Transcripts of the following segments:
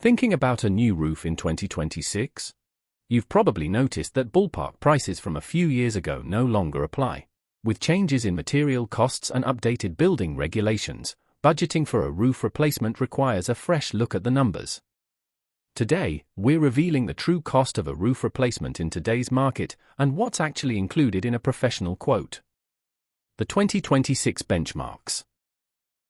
Thinking about a new roof in 2026? You've probably noticed that ballpark prices from a few years ago no longer apply. With changes in material costs and updated building regulations, budgeting for a roof replacement requires a fresh look at the numbers. Today, we're revealing the true cost of a roof replacement in today's market and what's actually included in a professional quote. The 2026 benchmarks.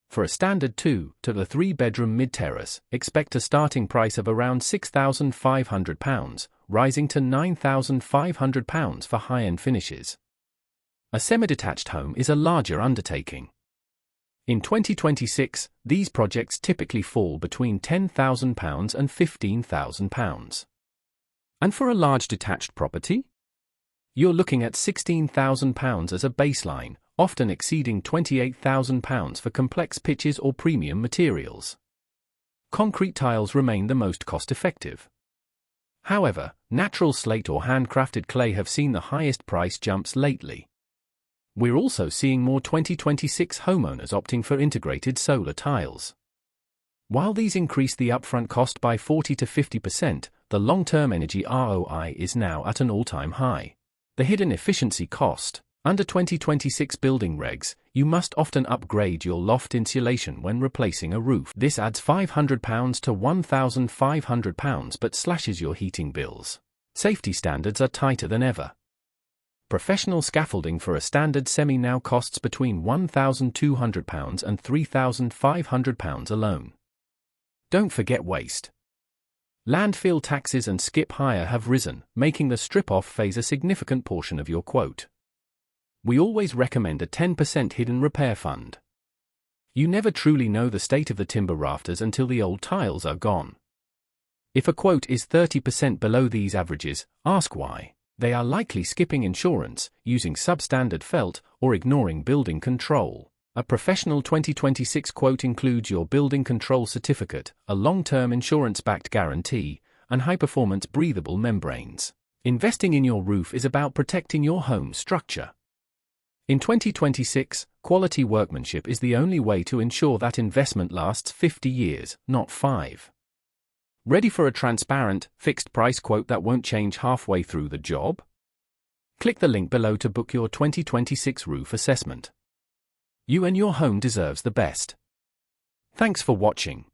For a standard 2 to 3 bedroom mid-terrace, expect a starting price of around £6,500, rising to £9,500 for high-end finishes. A semi-detached home is a larger undertaking. In 2026, these projects typically fall between £10,000 and £15,000. And for a large detached property? You're looking at £16,000 as a baseline, often exceeding £28,000 for complex pitches or premium materials. Concrete tiles remain the most cost-effective. However, natural slate or handcrafted clay have seen the highest price jumps lately. We're also seeing more 2026 homeowners opting for integrated solar tiles. While these increase the upfront cost by 40 to 50%, the long-term energy ROI is now at an all-time high. The hidden efficiency cost. Under 2026 building regs, you must often upgrade your loft insulation when replacing a roof. This adds £500 to £1,500 but slashes your heating bills. Safety standards are tighter than ever. Professional scaffolding for a standard semi now costs between £1,200 and £3,500 alone. Don't forget waste. Landfill taxes and skip hire have risen, making the strip-off phase a significant portion of your quote. We always recommend a 10% hidden repair fund. You never truly know the state of the timber rafters until the old tiles are gone. If a quote is 30% below these averages, ask why. They are likely skipping insurance, using substandard felt, or ignoring building control. A professional 2026 quote includes your building control certificate, a long-term insurance-backed guarantee, and high-performance breathable membranes. Investing in your roof is about protecting your home structure. In 2026, quality workmanship is the only way to ensure that investment lasts 50 years, not 5. Ready for a transparent, fixed-price quote that won't change halfway through the job? Click the link below to book your 2026 roof assessment. You and your home deserves the best. Thanks for watching.